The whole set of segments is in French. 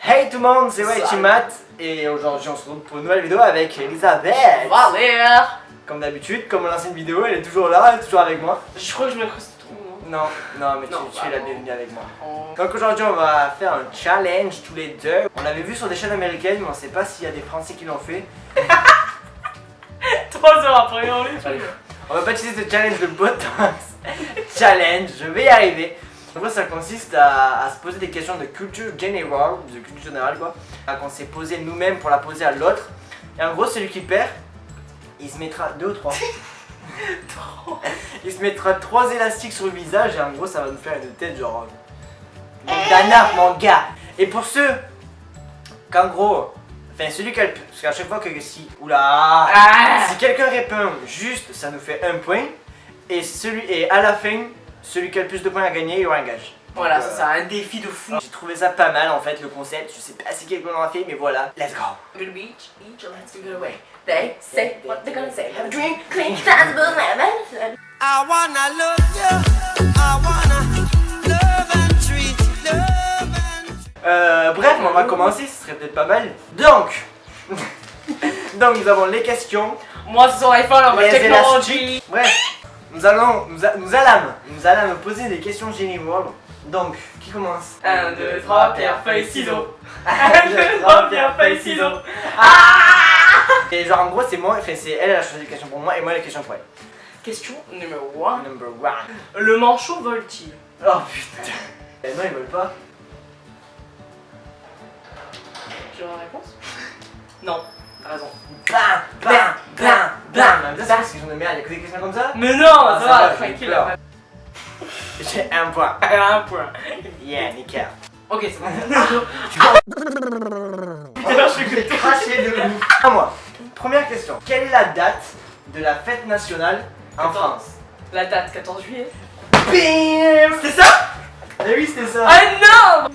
Hey tout le monde, c'est Matt et aujourd'hui on se retrouve pour une nouvelle vidéo avec Elisabeth. Valère. Comme d'habitude, comme l'ancienne vidéo, elle est toujours là, elle est toujours avec moi. Je crois que je m'incruste trop. Non, mais tu es la bienvenue avec moi. Donc aujourd'hui on va faire un challenge tous les deux. On l'avait vu sur des chaînes américaines, mais on sait pas s'il y a des Français qui l'ont fait. 3 heures après, on est On va pas utiliser ce challenge de Botox. Challenge, je vais y arriver. En gros ça consiste à se poser des questions de culture générale quoi. Qu'on s'est posé nous-mêmes pour la poser à l'autre. Et en gros celui qui perd, il se mettra 2 ou 3. Il se mettra 3 élastiques sur le visage et en gros ça va nous faire une tête genre Dana mon gars. Et pour ceux qu'en gros, enfin celui qui a le plus, parce qu'à chaque fois que si, si quelqu'un répond juste ça nous fait 1 point. Et à la fin, celui qui a le plus de points à gagner, il aura un gage. Voilà, ça c'est un défi de fou. J'ai trouvé ça pas mal en fait le concept, je sais pas si quelqu'un en a fait mais voilà, let's go. To the beach, let's go away. They say what they're gonna say. Have a drink, clean, dance, boom, I wanna love you, I wanna love and treat, bref, on va commencer, ce serait peut-être pas mal. Donc, nous avons les questions. Moi c'est sur iPhone, on va les technology. élastiques. Bref, nous allons poser des questions générales. Donc, qui commence? 1, 2, 3, pierre, feuille, ciseaux. 1, 2, 3, pierre, feuille, ciseaux. Et genre en gros c'est moi, enfin c'est elle a choisi les questions pour moi et moi les questions pour elle. Question numéro 1. Number 1. Le manchot vole-t-il? Oh putain. Non ils veulent pas. J'ai la réponse? Non, t'as raison. Bam. Ça c'est parce que j'en ai merde, il y a que des questions comme ça. Mais non, ça va, tranquille. J'ai 1 point. 1 point. Yeah, nickel. Ok, c'est bon. Putain, je suis craché de ouf. À moi. Première question. Quelle est la date de la fête nationale en France? La date, 14 juillet. Bim. C'est ça? Eh oui, c'était ça. Ah non!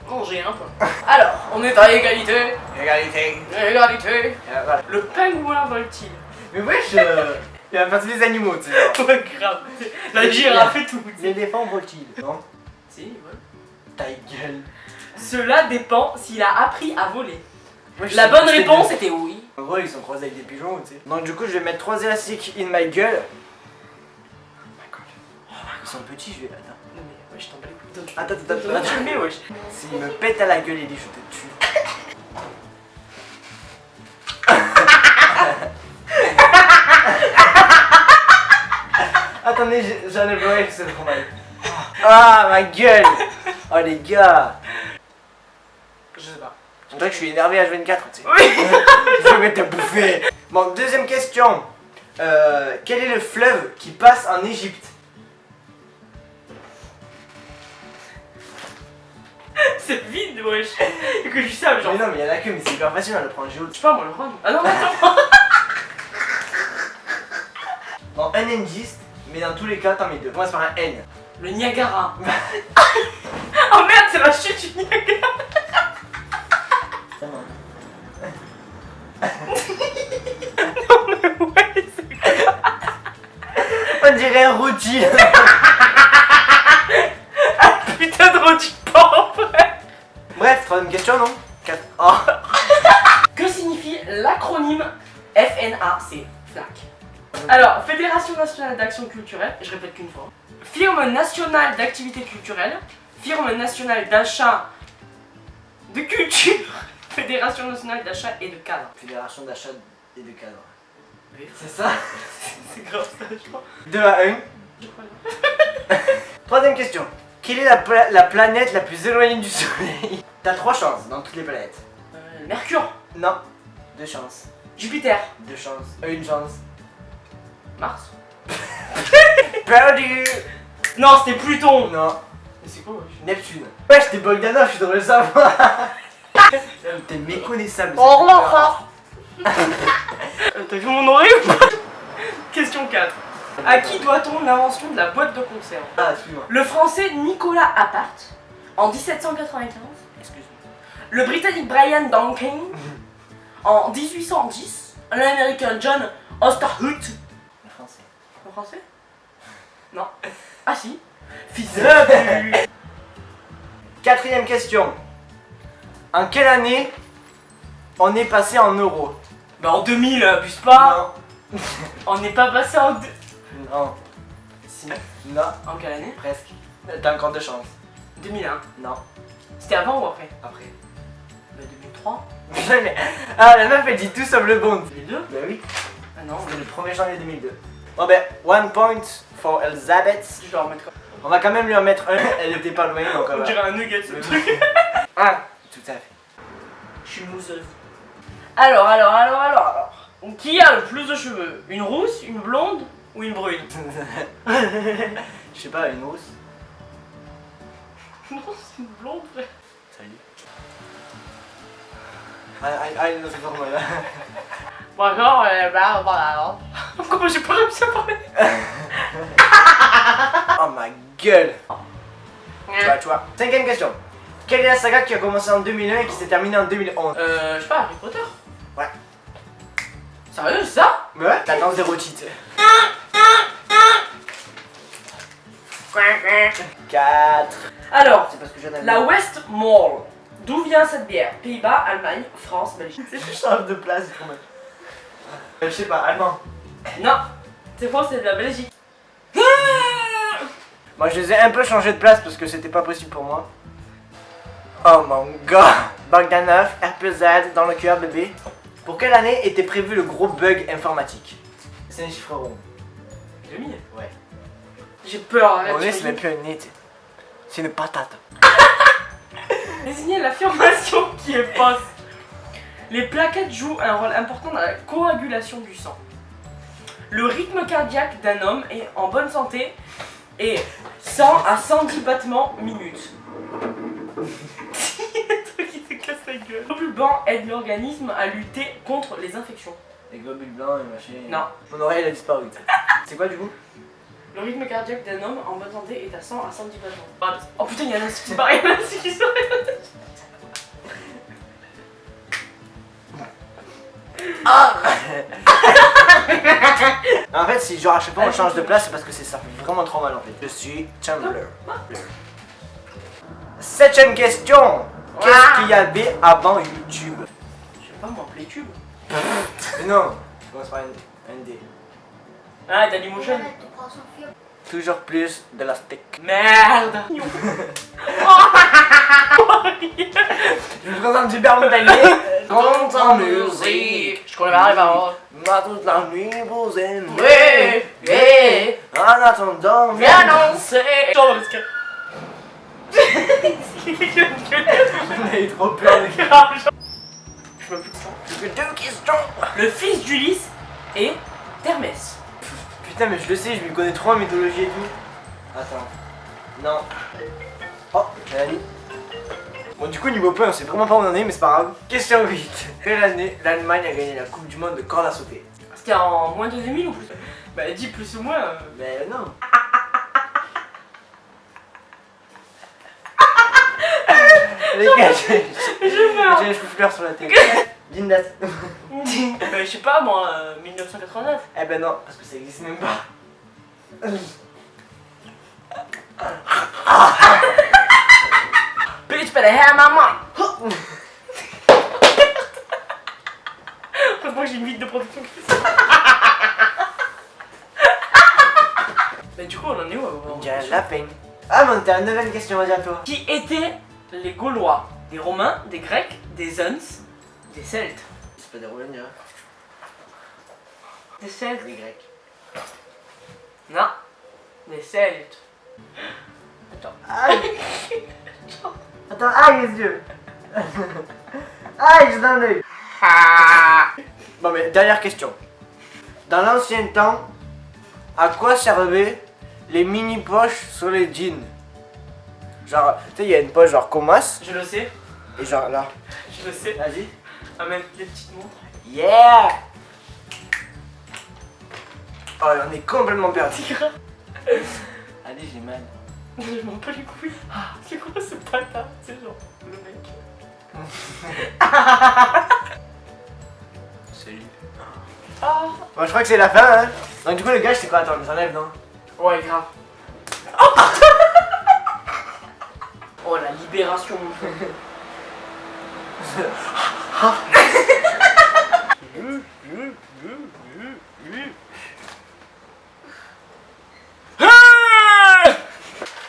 Non, j'ai 1 point. Alors, on est à égalité. Égalité. Égalité. Voilà. Le pingouin vole-t-il? Mais wesh, il va faire tous les animaux, tu sais. Ouais, grave. La girafe et tout. L'éléphant vole-t-il? Non. Si, il vole. Ta gueule. Cela dépend s'il a appris à voler. Wesh, La bonne réponse était oui. En gros, ils sont croisés avec des pigeons, tu sais. Donc, du coup, je vais mettre 3 élastiques in my gueule. Oh my god. Ils sont petits, je vais. Attends. Non, mais wesh, t'en bats les couilles. Attends. Tu le mets, wesh. S'il me pète à la gueule, il dit je te tue. Attendez, j'en ai pleuré, c'est trop mal. Ah, ma gueule. Oh les gars. Je sais pas. On dirait que je suis énervé à H24, tu sais. Oui. Je vais te bouffer. Bon, deuxième question. Quel est le fleuve qui passe en Égypte? C'est vide, wesh. Et que je sais, genre. Mais non, mais il y en a que, mais c'est hyper facile, on le prend géo. Je sais pas, moi, le Rhône. Ah non, attends. Bon, un indice, mais dans tous les cas, t'en mets 2. Commence par un N. Le Niagara. Oh merde, c'est la chute du Niagara. Non, mais ouais, c'est quoi? On dirait un rôti. Ah putain de rôti pauvre. Bref, troisième question, non? 4. Oh. Que signifie l'acronyme FNAC? FNAC. Alors, Fédération Nationale d'Action Culturelle, je répète qu'une fois. Firme Nationale d'Activité Culturelle. Firme Nationale d'Achat de Culture. Fédération Nationale d'Achat et de Cadre. Fédération d'achat et de cadre. Oui. C'est ça? C'est grave ça, je crois. 2 à 1. Je crois. Troisième question. Quelle est la planète la plus éloignée du Soleil? T'as 3 chances dans toutes les planètes. Mercure. Non. 2 chances. Jupiter. 2 chances. 1 chance. Mars. Perdu. Non, c'était Pluton. Non. Mais c'est quoi, wesh? Neptune. Wesh, t'es Bogdanov, je devrais le savoir. T'es méconnaissable. Au revoir. T'as vu mon oreille ou pas? Question 4. À qui doit-on l'invention de la boîte de conserve? Ah, excuse-moi. Le français Nicolas Appert en 1795, excuse-moi. Le britannique Brian Duncan en 1810. L'américain John Osterhout. Le français. Le français? Non. Ah si. Fils de pute. Quatrième question. En quelle année on est passé en euros? Bah en 2000, abuse pas. On n'est pas passé en deux. Non. Si. Non. En quelle année? Presque. T'as encore 2 chances. 2001. Non. C'était avant ou après? Après. Bah 2003. Mais... Ah, la meuf elle dit tout sauf le bon. 2002. Bah oui. Ah non, C'était le 1er janvier 2002. Bon ben, 1 point for Elizabeth. je dois remettre quoi? On va quand même lui en mettre un. Elle était pas loin donc on On va... dirait un nugget ce Le- truc. Ah, tout à fait. Je suis mousseuse. Alors. Qui a le plus de cheveux? Une rousse, une blonde ou une brune? Je sais pas, une rousse. Non, c'est une blonde, frère. Salut. Allez, non, c'est pas moi là. Bonjour, voilà. Comment j'ai pas réussi à parler? Oh ma gueule. Tu vois. 5ème question. Quelle est la saga qui a commencé en 2001 et qui s'est terminée en 2011? Je sais pas, Harry Potter. Ouais. Sérieux, c'est ça? Ouais. T'as dans 0 cheat. 4. Alors, C'est parce que j'en avais. la West Mall. D'où vient cette bière? Pays-Bas, Allemagne, France, Belgique. Je change de place, c'est trop mal. Je sais pas, allemand. Non, c'est faux, c'est de la Belgique. Moi je les ai un peu changé de place parce que c'était pas possible pour moi. Oh mon gars. Bogdanov, RPZ, dans le cœur bébé. Pour quelle année était prévu le gros bug informatique? C'est un chiffre rond. 2000. Ouais. J'ai peur, arrête. Mon nez c'est t'imagines même plus un nez, tu sais. C'est une patate. Désignez l'affirmation qui est fausse. Les plaquettes jouent un rôle important dans la coagulation du sang. Le rythme cardiaque d'un homme est en bonne santé est 100 à 110 battements minutes. Il y a un truc qui se casse la gueule. Le globules blancs aide l'organisme à lutter contre les infections. Les globules blancs et machin. Non. Mon oreille elle a disparu. C'est quoi du coup? Le rythme cardiaque d'un homme en bonne santé est à 100 à 110 battements. Oh putain, il y en a un qui se barre, il y en a un qui se barre. Ah. En fait, si genre à chaque fois on change de place, c'est parce que ça fait vraiment trop mal en fait. Je suis Chandler. 7ème question. Qu'est-ce qu'il y avait avant YouTube? Je sais pas, moi, Playtube. Mais non, je commence par un D. Ah, Dailymotion. Toujours plus de la steak. Merde. Je vous présente du Bermudaillé. Compte en musique. Je connais pas les paroles. Moi toute la nuit vous aimez. Oui, oui. En attendant, Viens danser. Genre, parce que... On a eu trop peur de Je me plus de sang. J'ai que 2 questions. Le fils d'Ulysse est Hermès. Putain, mais je le sais, je m'y connais trop en mythologie et tout. Attends. Non. Oh, Mélanie. Bon, du coup, niveau point, on sait vraiment pas où on en est, mais c'est pas grave. Question 8. Quelle année l'Allemagne a gagné la Coupe du Monde de corde à sauter? C'était en moins de 2000 ou plus? Bah, dis plus ou moins. Mais non. Les gars, Je meurs. j'ai un chou-fleur sur la tête. Dis une date. Je sais pas, moi, 1989. Eh ben non, parce que ça existe même pas. Bitch, better have my money. Heureusement que j'ai une vide de production qui fait ça. Mais du coup, on en est où J'ai un lapin. Ah, mais t'as une 9ème question, vas-y à toi. Qui étaient les Gaulois? Des Romains, des Grecs, des Huns, des Celtes. C'est pas des Romains, hein. Des Celtes? Des Grecs. Non. Des Celtes. Attends. Aïe. Attends, aïe les yeux. Aïe, j'ai dans l'œil. Bon, mais dernière question. Dans l'ancien temps, à quoi servaient les mini-poches sur les jeans? Genre, tu sais, il y a une poche genre Comas, Je le sais, et genre là. je le sais. Vas-y. Ah, même les petites montres. Yeah! Oh, on est complètement perdu. C'est grave. Allez, j'ai mal. Je m'en bats les couilles. C'est quoi ce bâtard? C'est genre le mec. Salut. Ah. Bon, je crois que c'est la fin, hein. Donc, du coup, les gars, je sais pas, attends, je les enlève, non? Ouais, grave. Oh la libération mon frère.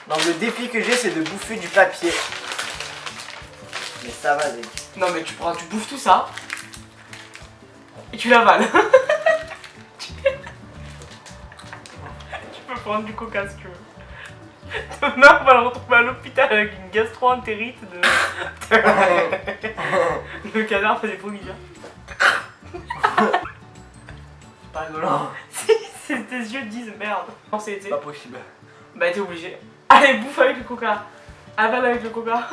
Donc le défi que j'ai, c'est de bouffer du papier. Mais ça va, Zek. Non mais tu bouffes tout ça et tu l'avales. Tu peux prendre du coca si tu veux. Demain on va le retrouver à l'hôpital avec une gastro-entérite de... Le canard fait des provisions. C'est pas rigolo. Si tes yeux disent merde. Non c'est été. Pas possible. Bah t'es obligé. Allez bouffe avec le coca. Avale avec le coca.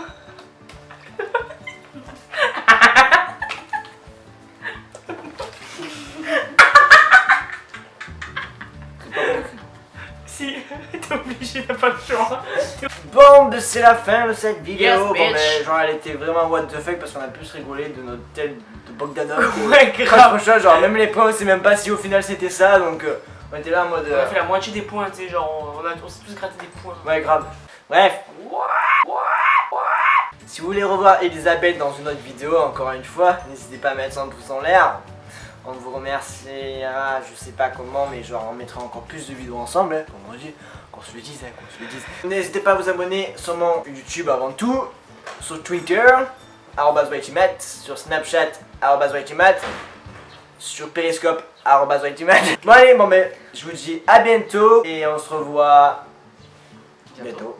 Si, t'es obligé, t'as pas le choix. Bon, ben, c'est la fin de cette vidéo. Yes, Bon, bitch. ben, genre, elle était vraiment what the fuck parce qu'on a plus rigolé de notre tel de Bogdanov. Ouais, grave. Franchement, genre, même les points, on sait même pas si au final c'était ça. Donc, on était là en mode. On a fait la moitié des points, tu sais, genre on s'est tous gratté des points. Ouais, grave. Bref. Si vous voulez revoir Elisabeth dans une autre vidéo, encore une fois, n'hésitez pas à mettre un pouce en l'air. On vous remerciera, je sais pas comment, mais genre on mettra encore plus de vidéos ensemble, hein, comme on dit, qu'on se le dise, hein, qu'on se le dise. N'hésitez pas à vous abonner sur mon YouTube avant tout, sur Twitter, @whiteymat, sur Snapchat, @whiteymat, sur Periscope, @whiteymat. Bon allez, bon ben, je vous dis à bientôt et on se revoit bientôt.